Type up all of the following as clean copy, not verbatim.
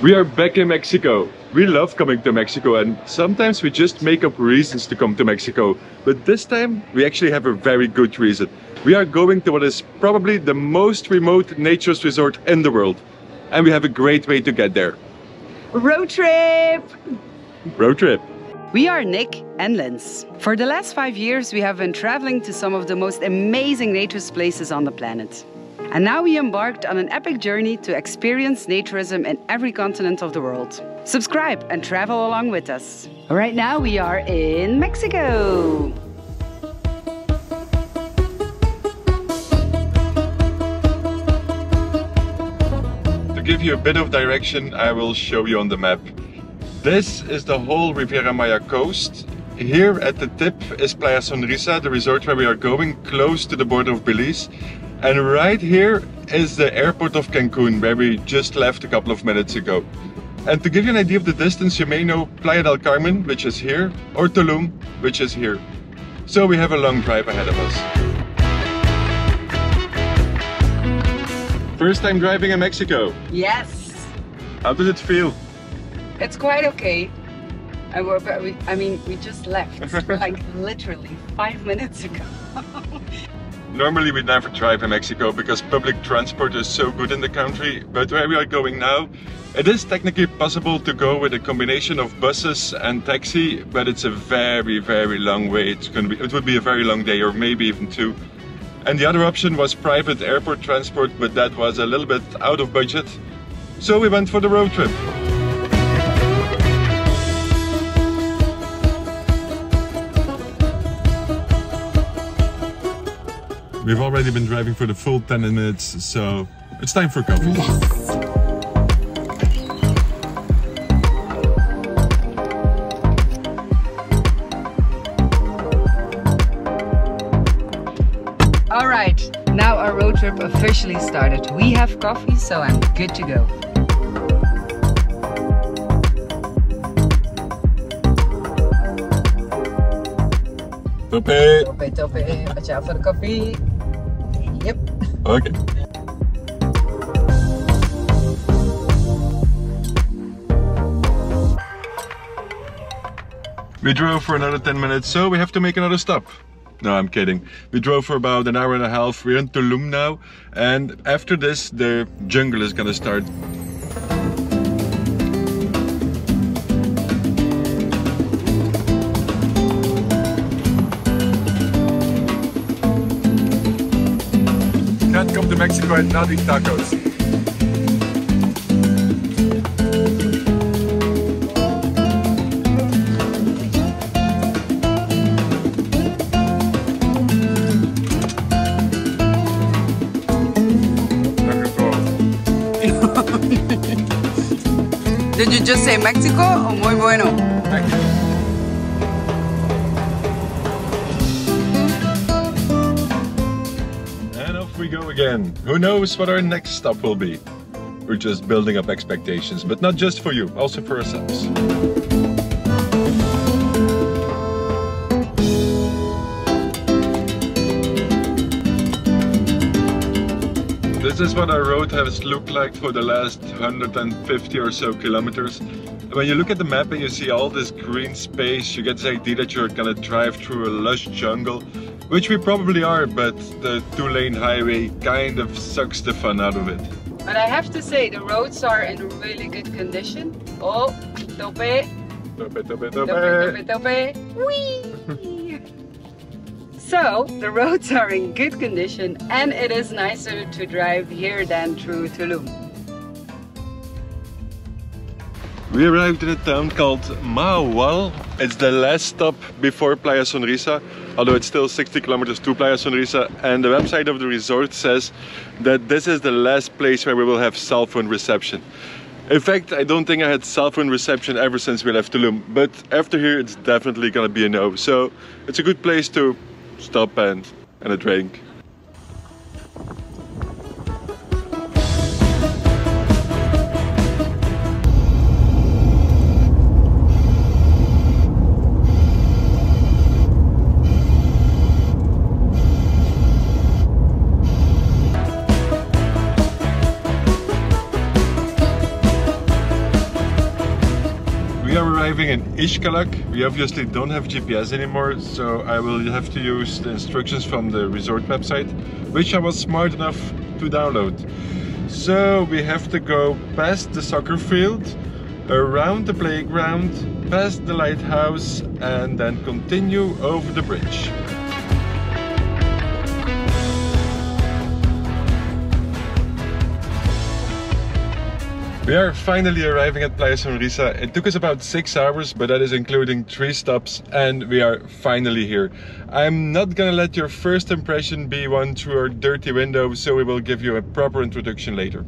We are back in Mexico. We love coming to Mexico and sometimes we just make up reasons to come to Mexico. But this time we actually have a very good reason. We are going to what is probably the most remote nature's resort in the world. And we have a great way to get there. Road trip! Road trip. We are Nick and Linz. For the last 5 years we have been traveling to some of the most amazing nature's places on the planet. And now we embarked on an epic journey to experience naturism in every continent of the world. Subscribe and travel along with us. Right now we are in Mexico. To give you a bit of direction, I will show you on the map. This is the whole Riviera Maya coast. Here at the tip is Playa Sonrisa, the resort where we are going, close to the border of Belize. And right here is the airport of Cancun, where we just left a couple of minutes ago. And to give you an idea of the distance, you may know Playa del Carmen, which is here, or Tulum, which is here. So we have a long drive ahead of us. First time driving in Mexico. Yes. How does it feel? It's quite okay. We just left, like literally 5 minutes ago. Normally we never drive in Mexico because public transport is so good in the country, but where we are going now, it is technically possible to go with a combination of buses and taxi, but it's a very, very long way. It would be a very long day, or maybe even 2. And the other option was private airport transport, but that was a little bit out of budget. So we went for the road trip. We've already been driving for the full 10 minutes, so it's time for coffee. Yes. All right, now our road trip officially started. We have coffee, so I'm good to go. Tope! Tope, tope. Watch out for the coffee. Yep. Okay. We drove for another 10 minutes, so we have to make another stop. No, I'm kidding. We drove for about an hour and a half. We're in Tulum now, and after this, the jungle is gonna start. Can't come to Mexico and not eat tacos. Did you just say Mexico or muy bueno? Mexico. And off we go again. Who knows what our next stop will be? We're just building up expectations, but not just for you, also for ourselves. This is what our road has looked like for the last 150 or so kilometers. When you look at the map and you see all this green space, you get the idea that you're gonna drive through a lush jungle, which we probably are, but the 2-lane highway kind of sucks the fun out of it. But I have to say, the roads are in really good condition. Oh, tope. Tope, tope, tope. Tope, tope, tope. Whee! So, the roads are in good condition and it is nicer to drive here than through Tulum. We arrived in a town called Mahahual. It's the last stop before Playa Sonrisa, although it's still 60 kilometers to Playa Sonrisa, and the website of the resort says that this is the last place where we will have cell phone reception. In fact, I don't think I had cell phone reception ever since we left Tulum, but after here it's definitely gonna be a no. So it's a good place to stop and a drink. We are arriving in Xcalag. We obviously don't have GPS anymore, so I will have to use the instructions from the resort website, which I was smart enough to download. So we have to go past the soccer field, around the playground, past the lighthouse, and then continue over the bridge. We are finally arriving at Playa Sonrisa. It took us about 6 hours, but that is including 3 stops, and we are finally here. I'm not gonna let your first impression be one through our dirty window, so we will give you a proper introduction later.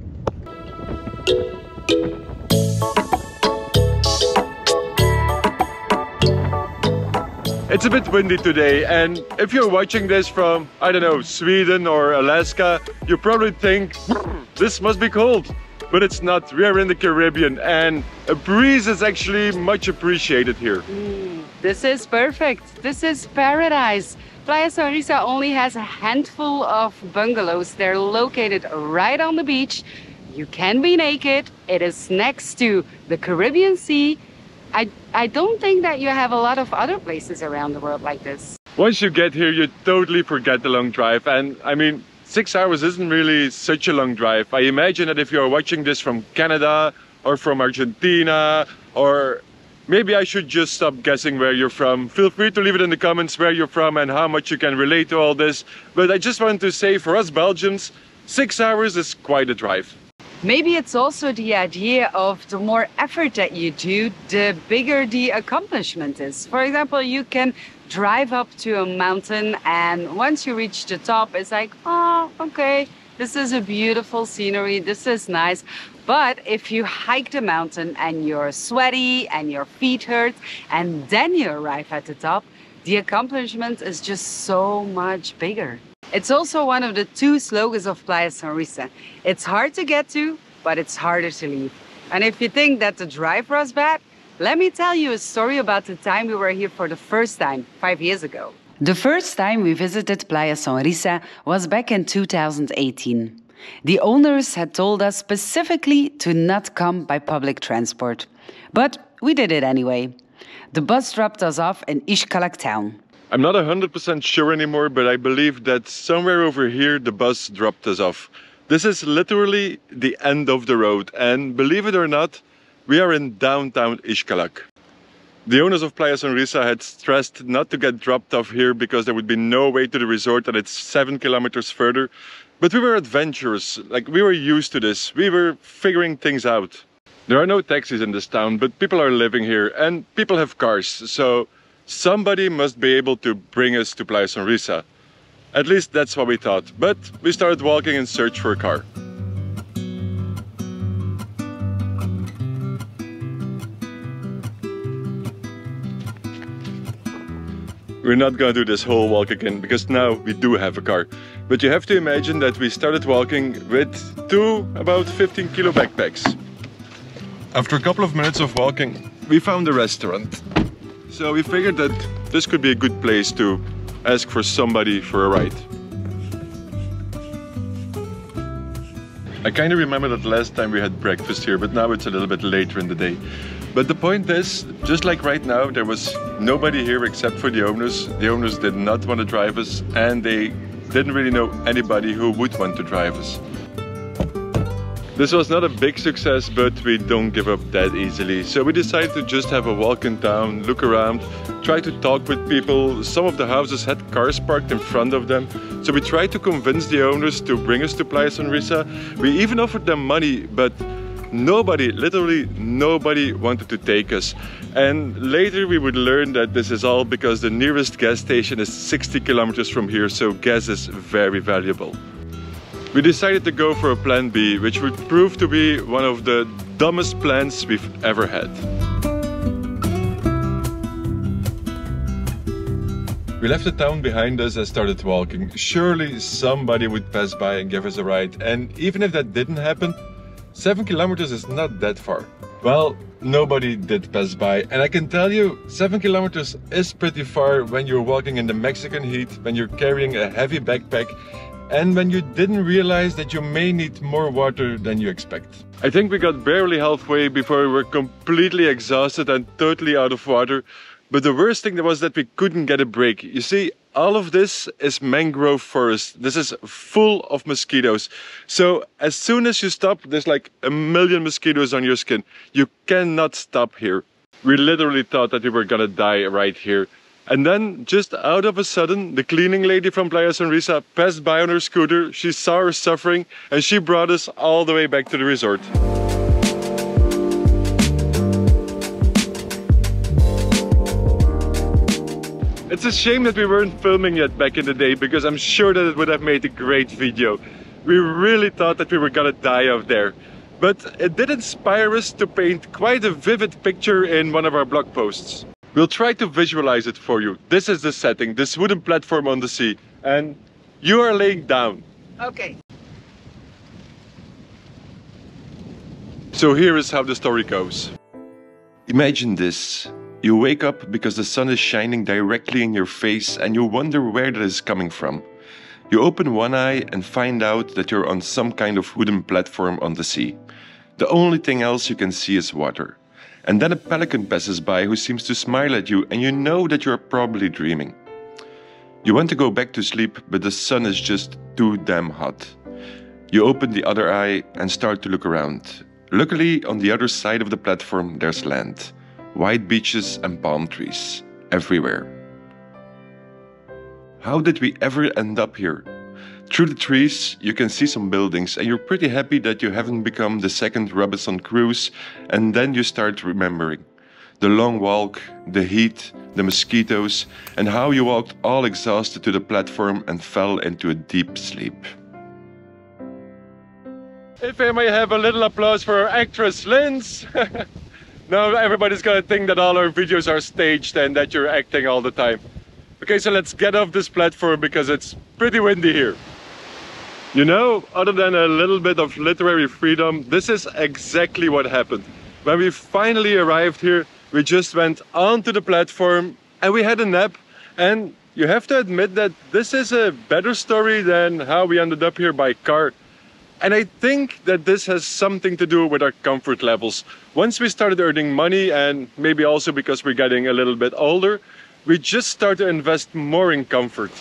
It's a bit windy today, and if you're watching this from, I don't know, Sweden or Alaska, you probably think, this must be cold. But it's not. We are in the Caribbean and a breeze is actually much appreciated here. This is perfect. This is paradise. Playa Sonrisa only has a handful of bungalows. They're located right on the beach. You can be naked. It is next to the Caribbean Sea. I don't think that you have a lot of other places around the world like this. Once you get here, you totally forget the long drive. And I mean, 6 hours isn't really such a long drive. I imagine that if you're watching this from Canada or from Argentina, or maybe I should just stop guessing where you're from. Feel free to leave it in the comments where you're from and how much you can relate to all this. But I just want to say, for us Belgians, 6 hours is quite a drive. Maybe it's also the idea of the more effort that you do, the bigger the accomplishment is. For example, you can drive up to a mountain and once you reach the top, it's like, oh, okay, this is a beautiful scenery, this is nice. But if you hike the mountain and you're sweaty and your feet hurt and then you arrive at the top, the accomplishment is just so much bigger. It's also one of the 2 slogans of Playa Sonrisa. It's hard to get to, but it's harder to leave. And if you think that the drive was bad, let me tell you a story about the time we were here for the first time, 5 years ago. The first time we visited Playa Sonrisa was back in 2018. The owners had told us specifically to not come by public transport. But we did it anyway. The bus dropped us off in Xcalag town. I'm not 100% sure anymore, but I believe that somewhere over here the bus dropped us off. This is literally the end of the road, and believe it or not, we are in downtown Xcalag. The owners of Playa Sonrisa had stressed not to get dropped off here because there would be no way to the resort and it's 7 kilometers further. But we were adventurous, like we were used to this, we were figuring things out. There are no taxis in this town, but people are living here and people have cars, so somebody must be able to bring us to Playa Sonrisa. At least that's what we thought, but we started walking in search for a car. We're not gonna do this whole walk again, because now we do have a car. But you have to imagine that we started walking with 2 about 15 kilo backpacks. After a couple of minutes of walking, we found a restaurant. So we figured that this could be a good place to ask for somebody for a ride. I kind of remember that last time we had breakfast here, but now it's a little bit later in the day. But the point is, just like right now, there was nobody here except for the owners. The owners did not want to drive us, and they didn't really know anybody who would want to drive us. This was not a big success, but we don't give up that easily. So we decided to just have a walk in town, look around, try to talk with people. Some of the houses had cars parked in front of them. So we tried to convince the owners to bring us to Playa Sonrisa. We even offered them money, but nobody, literally nobody wanted to take us. And later we would learn that this is all because the nearest gas station is 60 kilometers from here, so gas is very valuable. We decided to go for a plan B, which would prove to be one of the dumbest plans we've ever had. We left the town behind us and started walking. Surely somebody would pass by and give us a ride. And even if that didn't happen, 7 kilometers is not that far. Well, nobody did pass by. And I can tell you, 7 kilometers is pretty far when you're walking in the Mexican heat, when you're carrying a heavy backpack. and when you didn't realize that you may need more water than you expect. I think we got barely halfway before we were completely exhausted and totally out of water. But the worst thing was that we couldn't get a break. You see, all of this is mangrove forest. This is full of mosquitoes. So as soon as you stop, there's like 1 million mosquitoes on your skin. You cannot stop here. We literally thought that we were gonna die right here. And then, just out of a sudden, the cleaning lady from Playa Sonrisa passed by on her scooter. She saw our suffering and she brought us all the way back to the resort. It's a shame that we weren't filming yet back in the day, because I'm sure that it would have made a great video. We really thought that we were gonna die out there. But it did inspire us to paint quite a vivid picture in one of our blog posts. We'll try to visualize it for you. This is the setting, this wooden platform on the sea. And you are laying down. Okay. So here is how the story goes. Imagine this. You wake up because the sun is shining directly in your face and you wonder where that is coming from. You open one eye and find out that you're on some kind of wooden platform on the sea. The only thing else you can see is water. And then a pelican passes by who seems to smile at you, and you know that you're probably dreaming. You want to go back to sleep, but the sun is just too damn hot. You open the other eye and start to look around. Luckily, on the other side of the platform there's land. White beaches and palm trees everywhere. How did we ever end up here? Through the trees, you can see some buildings and you're pretty happy that you haven't become the second Robinson Crusoe, and then you start remembering. The long walk, the heat, the mosquitoes, and how you walked all exhausted to the platform and fell into a deep sleep. If I may have a little applause for our actress, Linz. Now everybody's gonna think that all our videos are staged and that you're acting all the time. Okay, so let's get off this platform because it's pretty windy here. You know, other than a little bit of literary freedom, this is exactly what happened. When we finally arrived here, we just went onto the platform and we had a nap. And you have to admit that this is a better story than how we ended up here by car. And I think that this has something to do with our comfort levels. Once we started earning money, and maybe also because we're getting a little bit older, we just start to invest more in comfort.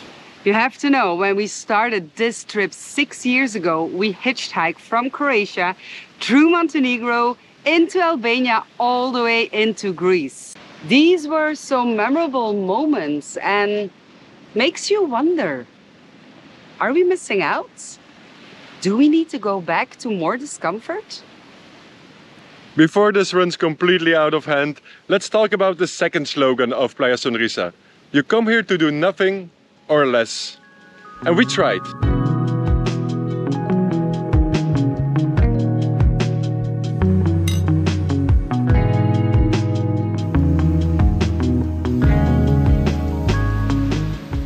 You have to know, when we started this trip 6 years ago, we hitchhiked from Croatia through Montenegro into Albania all the way into Greece. These were so memorable moments and makes you wonder, are we missing out? Do we need to go back to more discomfort? Before this runs completely out of hand, let's talk about the second slogan of Playa Sonrisa. You come here to do nothing or less. And we tried.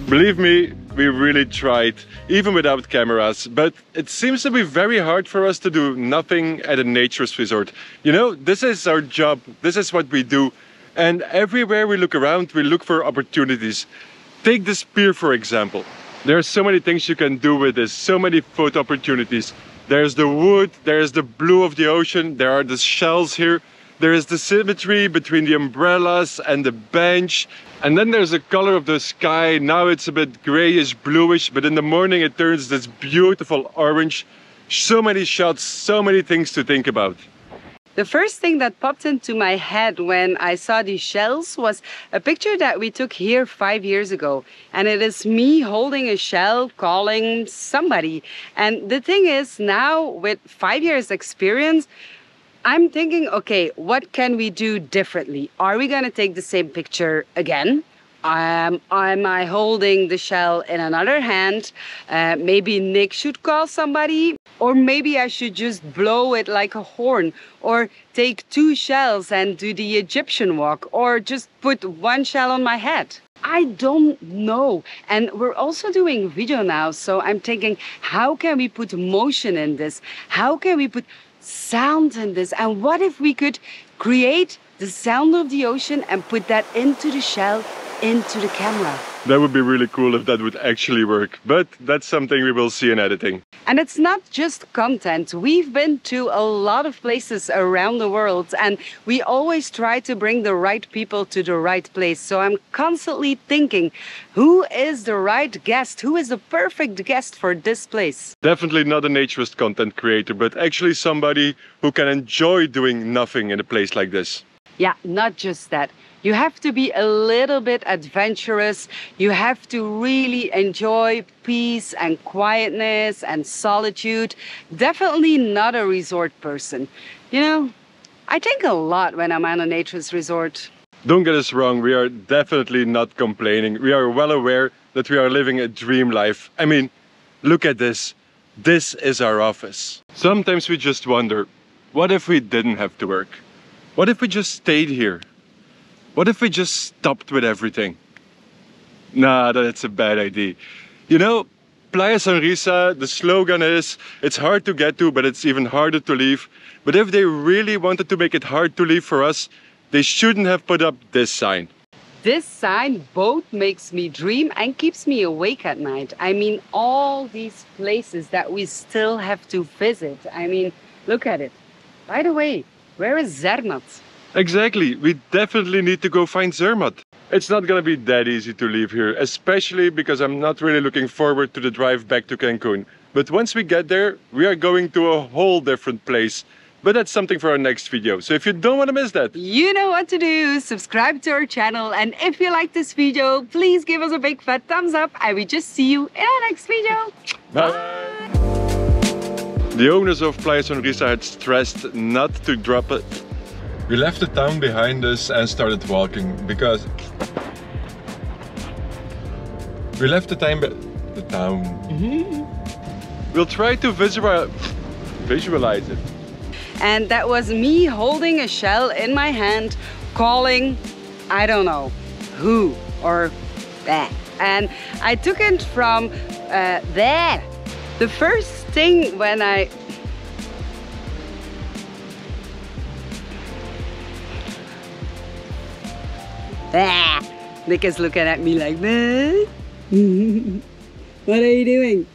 Believe me, we really tried, even without cameras, but it seems to be very hard for us to do nothing at a naturist resort. You know, this is our job, this is what we do, and everywhere we look around, we look for opportunities. Take this pier, for example. There are so many things you can do with this, so many photo opportunities. There's the wood, there's the blue of the ocean, there are the shells here, there is the symmetry between the umbrellas and the bench. And then there's the color of the sky. Now it's a bit grayish, bluish, but in the morning it turns this beautiful orange. So many shots, so many things to think about. The first thing that popped into my head when I saw these shells was a picture that we took here 5 years ago. And it is me holding a shell, calling somebody. And the thing is, now with 5 years experience, I'm thinking, okay, what can we do differently? Are we gonna take the same picture again? Am I holding the shell in another hand? Maybe Nick should call somebody, or maybe I should just blow it like a horn, or take 2 shells and do the Egyptian walk, or just put 1 shell on my head. I don't know. And we're also doing video now, so I'm thinking, how can we put motion in this? How can we put sound in this? And what if we could create the sound of the ocean and put that into the shell into the camera. That would be really cool if that would actually work, but that's something we will see in editing. And it's not just content. We've been to a lot of places around the world, and we always try to bring the right people to the right place. So I'm constantly thinking, who is the right guest? Who is the perfect guest for this place? Definitely not a naturist content creator, but actually somebody who can enjoy doing nothing in a place like this. Yeah, not just that. You have to be a little bit adventurous. You have to really enjoy peace and quietness and solitude. Definitely not a resort person. You know, I think a lot when I'm on a naturist resort. Don't get us wrong, we are definitely not complaining. We are well aware that we are living a dream life. I mean, look at this. This is our office. Sometimes we just wonder, what if we didn't have to work? What if we just stayed here? What if we just stopped with everything? Nah, that's a bad idea. You know, Playa Sonrisa, the slogan is, it's hard to get to, but it's even harder to leave. But if they really wanted to make it hard to leave for us, they shouldn't have put up this sign. This sign both makes me dream and keeps me awake at night. I mean, all these places that we still have to visit. I mean, look at it. By the way, where is Zermatt? Exactly, we definitely need to go find Zermatt. It's not gonna be that easy to leave here, especially because I'm not really looking forward to the drive back to Cancun. But once we get there, we are going to a whole different place. But that's something for our next video, so if you don't want to miss that, you know what to do. Subscribe to our channel, and if you like this video, please give us a big fat thumbs up, and we just see you in our next video. bye! The owners of Playa Sonrisa had stressed not to drop it. We left the town behind us and started walking because we left the town. We'll try to visualize it. And that was me holding a shell in my hand, calling, I don't know, who or that. And I took it from there. The first thing when I... Nick is looking at me like that. What are you doing?